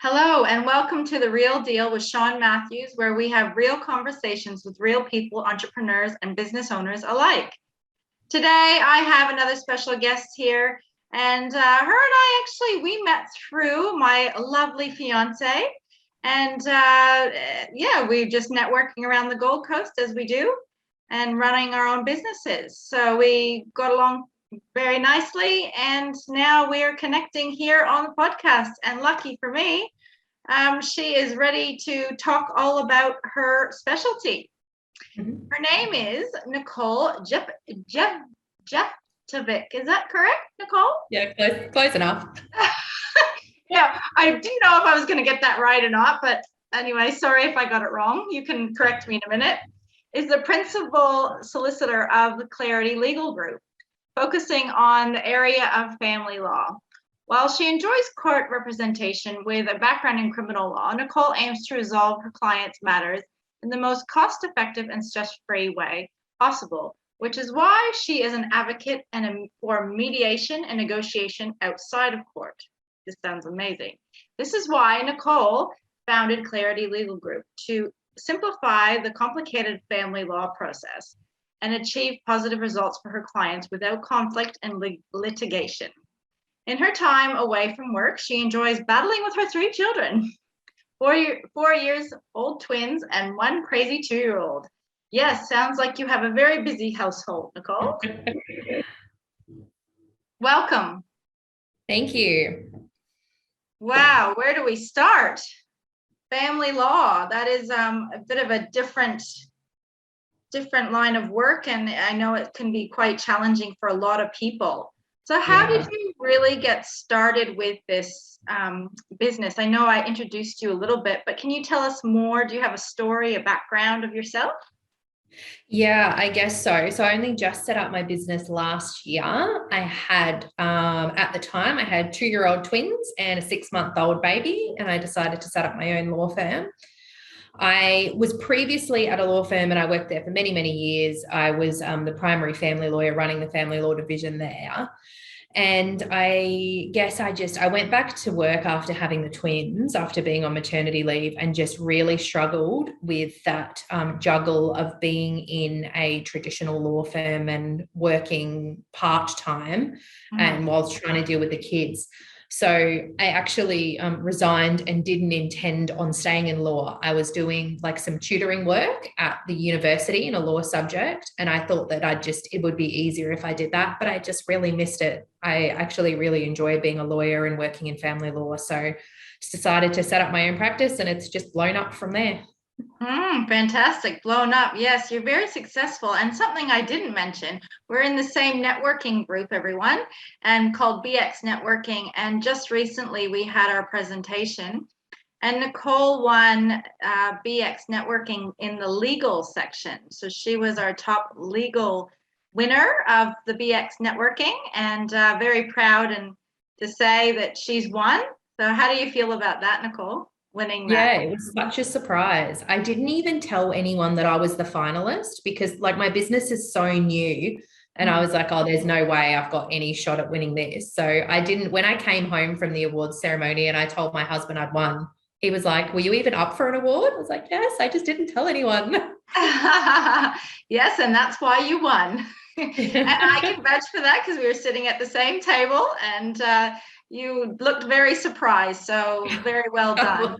Hello, and welcome to The Real Deal with Sean Matthews, where we have real conversations with real people, entrepreneurs, and business owners alike. Today, I have another special guest here, and her and I we met through my lovely fiance. And we're just networking around the Gold Coast as we do and running our own businesses. So we got along very nicely, and now we're connecting here on the podcast. And lucky for me, she is ready to talk all about her specialty. Her name is Nicole Jevtovic. Is that correct, Nicole? Yeah, close enough. Yeah, I didn't know if I was going to get that right or not, but anyway, sorry if I got it wrong. You can correct me in a minute. Is the principal solicitor of the Clarity Legal Group, focusing on the area of family law. While she enjoys court representation with a background in criminal law, Nicole aims to resolve her clients' matters in the most cost-effective and stress-free way possible, which is why she is an advocate for mediation and negotiation outside of court. This sounds amazing. This is why Nicole founded Clarity Legal Group, to simplify the complicated family law process and achieve positive results for her clients without conflict and litigation. In her time away from work, she enjoys battling with her 3 children, 4 years old twins and 1 crazy 2-year-old. Yes, sounds like you have a very busy household, Nicole. Welcome. Thank you. Wow, where do we start? Family law, that is a bit of a different line of work, and I know it can be quite challenging for a lot of people. So how did you really get started with this business? I know I introduced you a little bit, but can you tell us more? Do you have a story, a background of yourself? Yeah, I guess so. So I only just set up my business last year. I had, at the time, I had 2-year-old twins and a 6-month-old baby, and I decided to set up my own law firm. I was previously at a law firm and I worked there for many, many years. I was the primary family lawyer running the family law division there. And I guess I went back to work after having the twins, after being on maternity leave, and just really struggled with that juggle of being in a traditional law firm and working part-time and whilst trying to deal with the kids. So I actually resigned and didn't intend on staying in law. I was doing like some tutoring work at the university in a law subject, and I thought that it would be easier if I did that, but I just really missed it. I actually really enjoy being a lawyer and working in family law. So just decided to set up my own practice, and it's just blown up from there. Fantastic. Blown up. Yes, you're very successful. And something I didn't mention, we're in the same networking group, everyone, and called BX Networking. And just recently we had our presentation, and Nicole won BX Networking in the legal section. So she was our top legal winner of the BX Networking, and very proud and to say that she's won. So how do you feel about that, Nicole? Winning that? Yeah, it was such a surprise. I didn't even tell anyone that I was the finalist because like my business is so new, and I was like, oh, there's no way I've got any shot at winning this. So when I came home from the awards ceremony and I told my husband I'd won, he was like, were you even up for an award? I was like, yes, I just didn't tell anyone. Yes, and that's why you won. And I can vouch for that because we were sitting at the same table, and you looked very surprised, so very well done.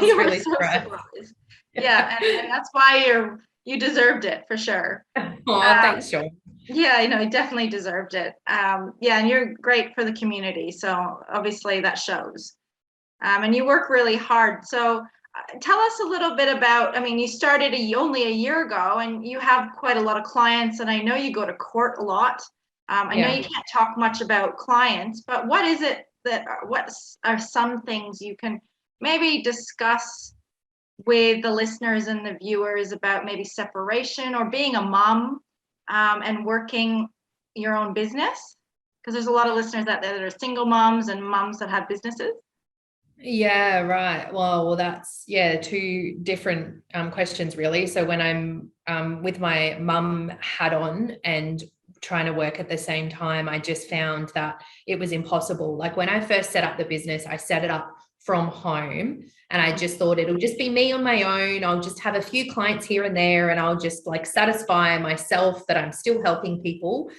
You were really so surprised. Yeah, and that's why you deserved it for sure. Oh, thanks, Sean. Yeah, you definitely deserved it. Yeah, and you're great for the community, so obviously that shows. And you work really hard. So tell us a little bit about, you started only a year ago, and you have quite a lot of clients, and I know you go to court a lot. I know you can't talk much about clients, but what are some things you can maybe discuss with the listeners and the viewers about maybe separation or being a mom and working your own business? Because there's a lot of listeners out there that are single moms and moms that have businesses. Yeah, right. Well, that's 2 different questions really. So when I'm with my mum hat on and trying to work at the same time, I just found that it was impossible. Like when I first set up the business, I set it up from home. And I just thought it'll just be me on my own. I'll just have a few clients here and there, and I'll just like satisfy myself that I'm still helping people.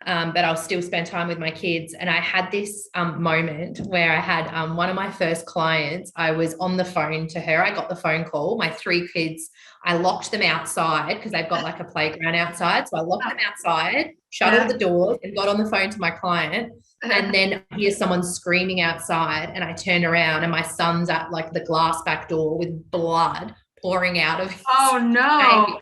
But I'll still spend time with my kids. And I had this moment where I had one of my first clients. I was on the phone to her. I got the phone call. My 3 kids, I locked them outside because they've got like a playground outside. So I locked them outside, shut all the doors, and got on the phone to my client. And then I hear someone screaming outside, and I turn around and my son's at like the glass back door with blood pouring out of his no.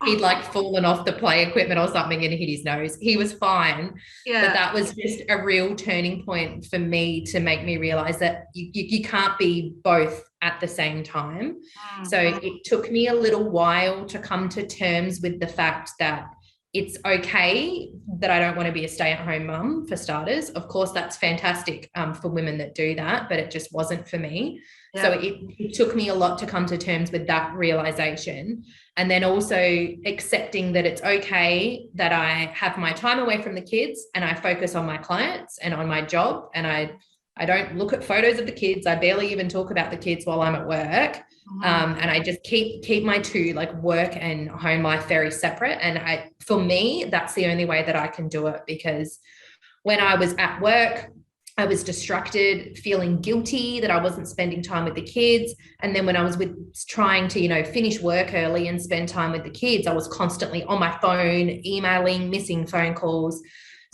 He'd like fallen off the play equipment or something and hit his nose. He was fine. Yeah. But that was just a real turning point for me to make me realize that you can't be both at the same time. So it took me a little while to come to terms with the fact that it's okay that I don't want to be a stay-at-home mum, for starters. Of course, that's fantastic for women that do that, but it just wasn't for me. Yeah. So it took me a lot to come to terms with that realization. And then also accepting that it's okay that I have my time away from the kids and I focus on my clients and on my job. And I don't look at photos of the kids. I barely even talk about the kids while I'm at work. And I just keep my 2, like work and home life, very separate. And for me, that's the only way that I can do it, because when I was at work, I was distracted, feeling guilty that I wasn't spending time with the kids. And then when I was trying to, finish work early and spend time with the kids, I was constantly on my phone, emailing, missing phone calls.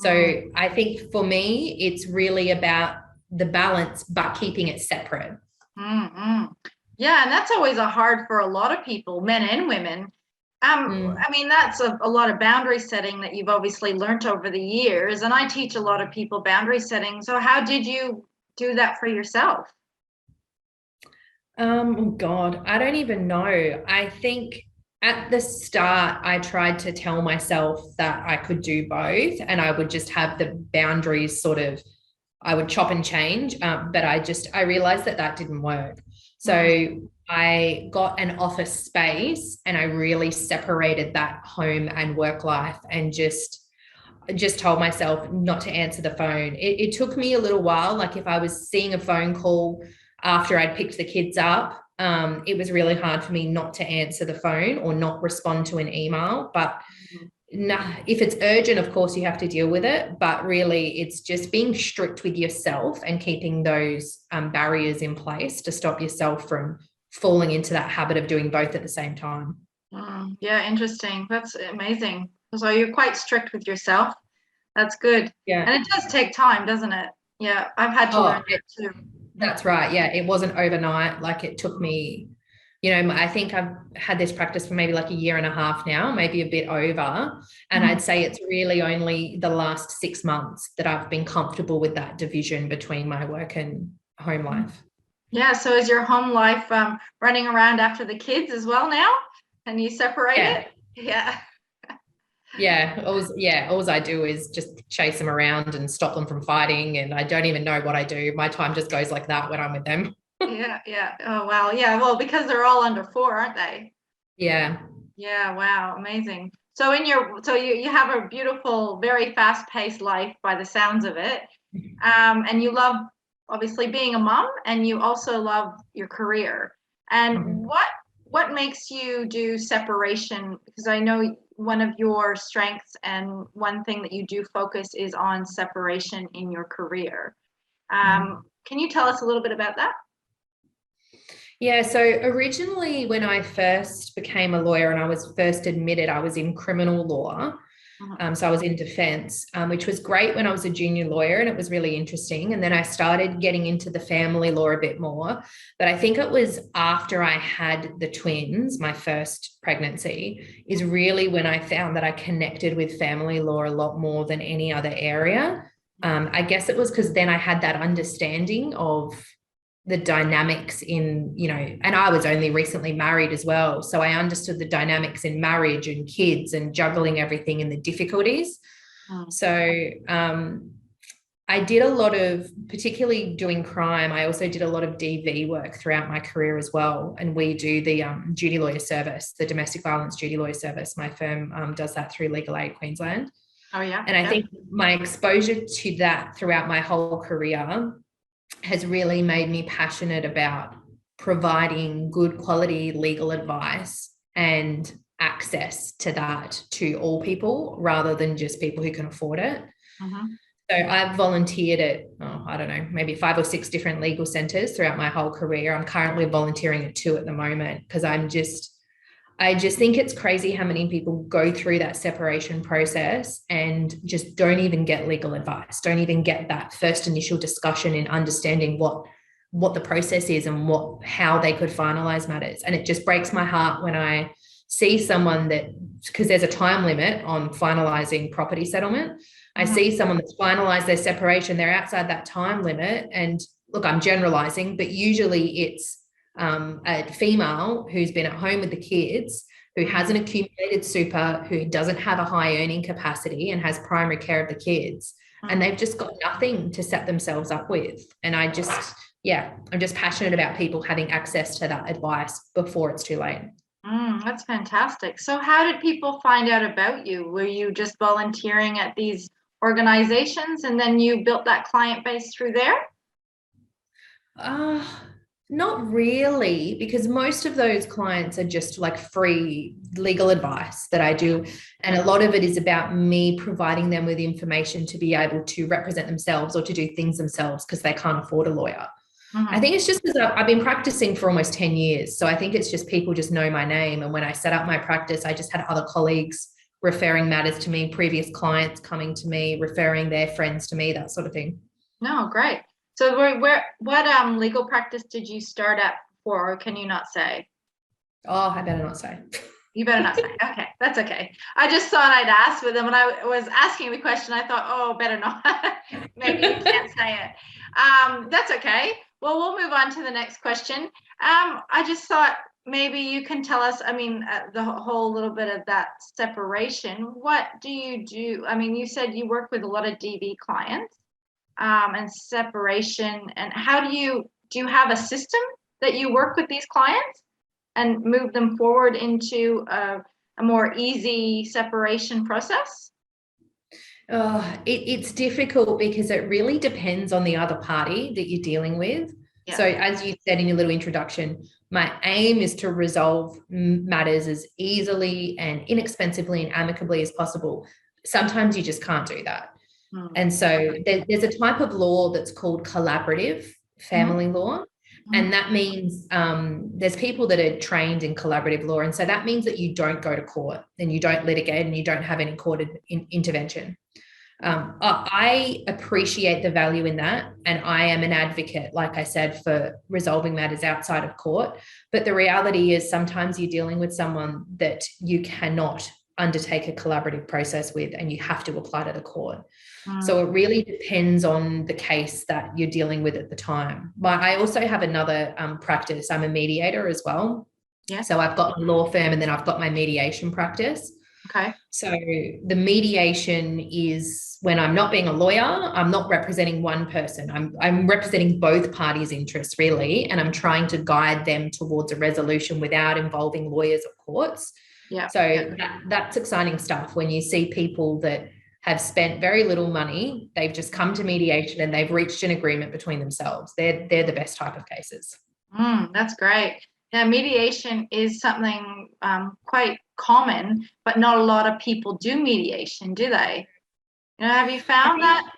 So I think for me, it's really about the balance, but keeping it separate. Yeah, and that's always hard for a lot of people, men and women. I mean, that's a lot of boundary setting that you've obviously learned over the years. And I teach a lot of people boundary setting. So how did you do that for yourself? Oh God, I don't even know. I think at the start, I tried to tell myself that I could do both, and I would just have the boundaries I would chop and change. But I realized that didn't work. So I got an office space and I really separated that home and work life, and just told myself not to answer the phone. It took me a little while. Like if I was seeing a phone call after I'd picked the kids up, it was really hard for me not to answer the phone or not respond to an email. But if it's urgent, of course you have to deal with it, but really it's just being strict with yourself and keeping those barriers in place to stop yourself from falling into that habit of doing both at the same time. Yeah, interesting. That's amazing. So you're quite strict with yourself. That's good. Yeah. And it does take time, doesn't it? Yeah, I've had to learn it too. That's right. Yeah, it wasn't overnight. Like it took me, I think I've had this practice for maybe like 1.5 years now, maybe a bit over. And I'd say it's really only the last 6 months that I've been comfortable with that division between my work and home life. Yeah. So is your home life running around after the kids as well now? Can you separate it? Yeah. All I do is just chase them around and stop them from fighting. And I don't even know what I do. My time just goes like that when I'm with them. Yeah. Oh, wow. Yeah. Well, because they're all under 4, aren't they? Yeah. Yeah. Wow. Amazing. So you have a beautiful, very fast-paced life by the sounds of it. And you love obviously being a mom, and you also love your career. And what makes you do separation? Because I know one of your strengths and one thing that you do focus is on separation in your career. Can you tell us a little bit about that? Yeah, so originally when I first became a lawyer and I was first admitted, I was in criminal law. So I was in defense, which was great when I was a junior lawyer, and it was really interesting. And then I started getting into the family law a bit more. But I think it was after I had the twins, my first pregnancy, is really when I found that I connected with family law a lot more than any other area. I guess it was because then I had that understanding of the dynamics in, and I was only recently married as well. So I understood the dynamics in marriage and kids and juggling everything and the difficulties. So I did a lot of, particularly doing crime, I also did a lot of DV work throughout my career as well. And we do the duty lawyer service, the domestic violence duty lawyer service. My firm does that through Legal Aid Queensland. Oh, yeah. And I think my exposure to that throughout my whole career has really made me passionate about providing good quality legal advice and access to that to all people rather than just people who can afford it. Mhm. So I've volunteered at, I don't know, maybe 5 or 6 different legal centres throughout my whole career. I'm currently volunteering at 2 at the moment because I just think it's crazy how many people go through that separation process and just don't even get legal advice, don't even get that first initial discussion in understanding what the process is and how they could finalize matters. And it just breaks my heart when I see someone that, because there's a time limit on finalizing property settlement. I see someone that's finalized their separation, they're outside that time limit. And look, I'm generalizing, but usually it's a female who's been at home with the kids, who has an accumulated super, who doesn't have a high earning capacity and has primary care of the kids. And they've just got nothing to set themselves up with. And I'm just passionate about people having access to that advice before it's too late. That's fantastic. So how did people find out about you? Were you just volunteering at these organizations and then you built that client base through there? Not really, because most of those clients are just like free legal advice that I do. And a lot of it is about me providing them with information to be able to represent themselves or to do things themselves because they can't afford a lawyer. I think it's just because I've been practicing for almost 10 years. So I think it's just people just know my name. And when I set up my practice, I just had other colleagues referring matters to me, previous clients coming to me, referring their friends to me, that sort of thing. No, great. So what legal practice did you start at before, or can you not say? Oh, I better not say. You better not say. Okay, that's okay. I just thought I'd ask with them when I was asking the question. I thought, oh, better not. Maybe you can't say it. That's okay. Well, we'll move on to the next question. I just thought maybe you can tell us, I mean, the whole little bit of that separation. What do you do? I mean, you said you work with a lot of DV clients and separation. And how do you have a system that you work with these clients and move them forward into a more easy separation process? It's difficult because it really depends on the other party that you're dealing with. Yeah. So as you said in your little introduction, my aim is to resolve matters as easily and inexpensively and amicably as possible. Sometimes you just can't do that. And so there's a type of law that's called collaborative family law. And that means there's people that are trained in collaborative law. And so that means that you don't go to court and you don't litigate and you don't have any court intervention. I appreciate the value in that. And I am an advocate, like I said, for resolving matters outside of court. But the reality is sometimes you're dealing with someone that you cannot undertake a collaborative process with, and you have to apply to the court. So it really depends on the case that you're dealing with at the time. But I also have another practice. I'm a mediator as well. Yeah. So I've got my law firm and then I've got my mediation practice. Okay. So the mediation is when I'm not being a lawyer, I'm not representing one person. I'm representing both parties' interests really, and I'm trying to guide them towards a resolution without involving lawyers or courts. Yeah. So that's exciting stuff when you see people that have spent very little money, they've just come to mediation and they've reached an agreement between themselves. They're the best type of cases. That's great. Yeah, mediation is something quite common, but not a lot of people do mediation, do they? Have you found that?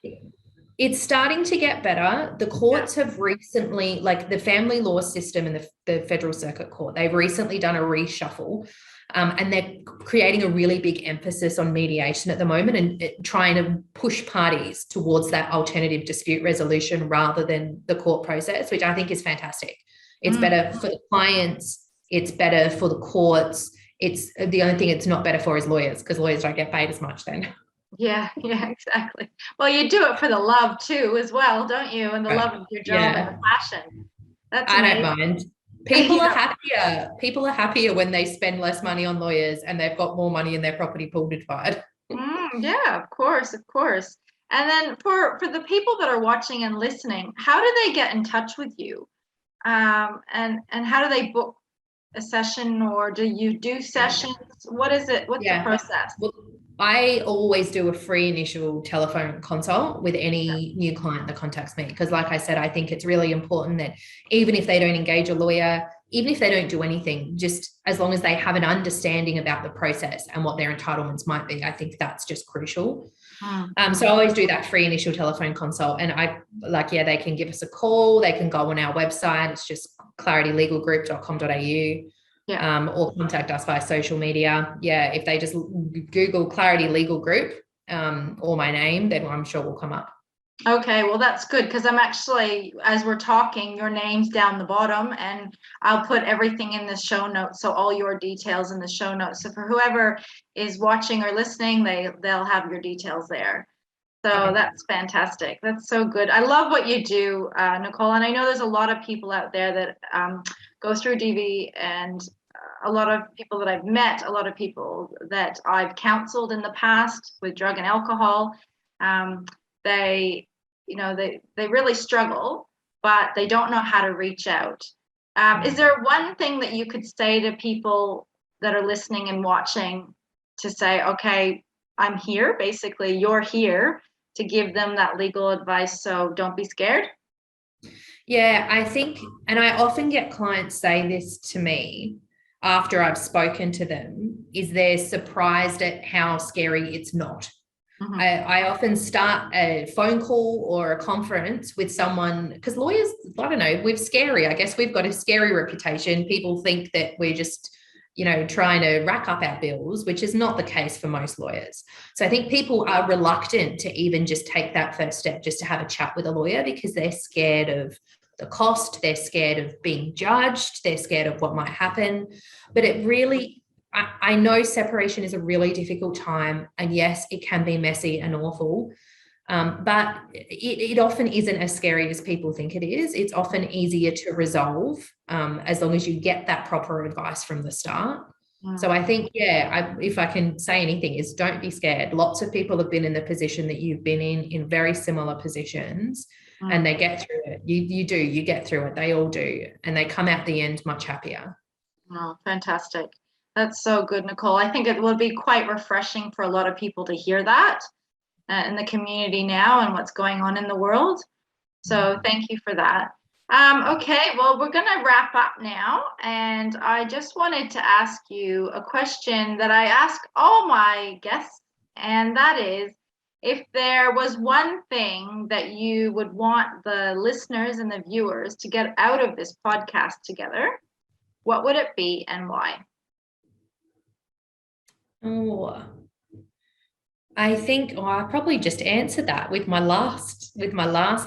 It's starting to get better. The courts have recently, like the family law system and the Federal Circuit Court, they've recently done a reshuffle. And they're creating a really big emphasis on mediation at the moment and trying to push parties towards that alternative dispute resolution rather than the court process, which I think is fantastic. It's better for the clients. It's better for the courts. It's the only thing it's not better for is lawyers, because lawyers don't get paid as much then. Yeah, exactly. Well, you do it for the love too, as well, don't you? And the love of your job and the passion. That's amazing. I don't mind. People are happier. People are happier when they spend less money on lawyers and they've got more money in their property pool to divide. Yeah, of course. And then for the people that are watching and listening, how do they get in touch with you? And how do they book a session, or do you do sessions? What is it? What's the process? Well, I always do a free initial telephone consult with any new client that contacts me. Because, like I said, I think it's really important that even if they don't engage a lawyer, even if they don't do anything, just as long as they have an understanding about the process and what their entitlements might be, I think that's just crucial. So I always do that free initial telephone consult. And they can give us a call. They can go on our website. It's just claritylegalgroup.com.au. Yeah. Or contact us via social media. Yeah, if they just Google Clarity Legal Group or my name, then I'm sure we'll come up. Okay, well, that's good because I'm actually, as we're talking, your name's down the bottom and I'll put everything in the show notes. So all your details in the show notes. So for whoever is watching or listening, they'll have your details there. So Okay. that's fantastic. That's so good. I love what you do, Nicole. And I know there's a lot of people out there that go through DV, and a lot of people that I've met, a lot of people that I've counseled in the past with drug and alcohol. They really struggle, but they don't know how to reach out. Is there one thing that you could say to people that are listening and watching to say, okay, I'm here, basically, you're here to give them that legal advice, so don't be scared? Yeah, I think, and I often get clients say this to me after I've spoken to them, is they're surprised at how scary it's not. Mm-hmm. I often start a phone call or a conference with someone, because lawyers, I don't know, we're scary. I guess we've got a scary reputation. People think that we're just, trying to rack up our bills, which is not the case for most lawyers. So I think people are reluctant to even just take that first step, just to have a chat with a lawyer, because they're scared of the cost, they're scared of being judged, they're scared of what might happen. But it really, I know separation is a really difficult time, and yes, it can be messy and awful, but it often isn't as scary as people think it is. It's often easier to resolve as long as you get that proper advice from the start. So I think, if I can say anything, is don't be scared. Lots of people have been in the position that you've been in very similar positions, and they get through it. You get through it. They all do, and they come out the end much happier. Oh, fantastic. That's so good, Nicole. I think it will be quite refreshing for a lot of people to hear that in the community now and what's going on in the world. So thank you for that. Okay, well, we're going to wrap up now. And I just wanted to ask you a question that I ask all my guests, and that is, if there was one thing that you would want the listeners and the viewers to get out of this podcast together, what would it be and why? Oh, I think I probably just answered that with my last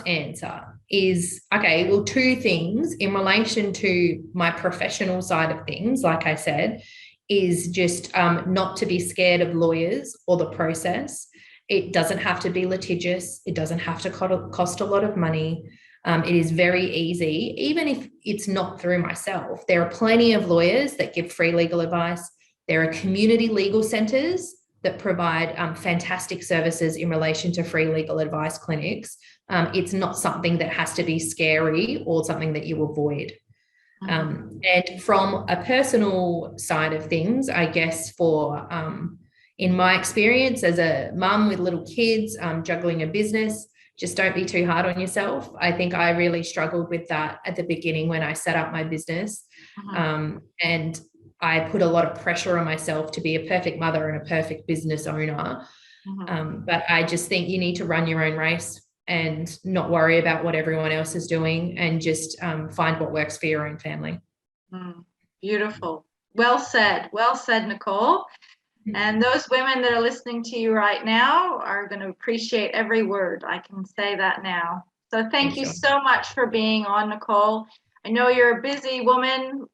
answer is, okay, well, two things in relation to my professional side of things, like I said, is just not to be scared of lawyers or the process. It doesn't have to be litigious. It doesn't have to cost a lot of money. It is very easy, even if it's not through myself. There are plenty of lawyers that give free legal advice. There are community legal centres that provide fantastic services in relation to free legal advice clinics. It's not something that has to be scary or something that you avoid. And from a personal side of things, I guess in my experience as a mum with little kids, juggling a business, just don't be too hard on yourself. I think I really struggled with that at the beginning when I set up my business. And I put a lot of pressure on myself to be a perfect mother and a perfect business owner. But I just think you need to run your own race and not worry about what everyone else is doing, and just find what works for your own family. Beautiful. Well said, Nicole. And those women that are listening to you right now are going to appreciate every word. I can say that now. So thank you so much for being on, Nicole. I know you're a busy woman,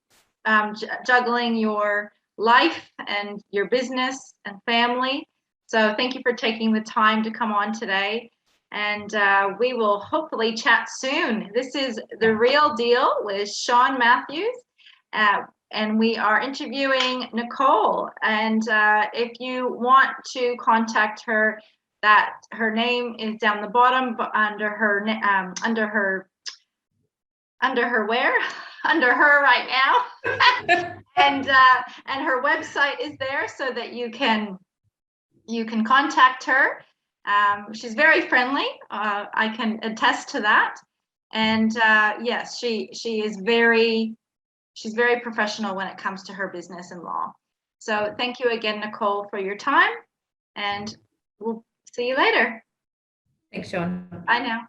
juggling your life and your business and family. So thank you for taking the time to come on today. And we will hopefully chat soon. This is The Real Deal with Sean Matthews. And we are interviewing Nicole. And if you want to contact her, that her name is down the bottom, but under her right now. And her website is there so that you can you can contact her. She's very friendly. I can attest to that. And yes, she's very professional when it comes to her business and law. So thank you again, Nicole, for your time, and we'll see you later. Thanks, Sean. Bye now.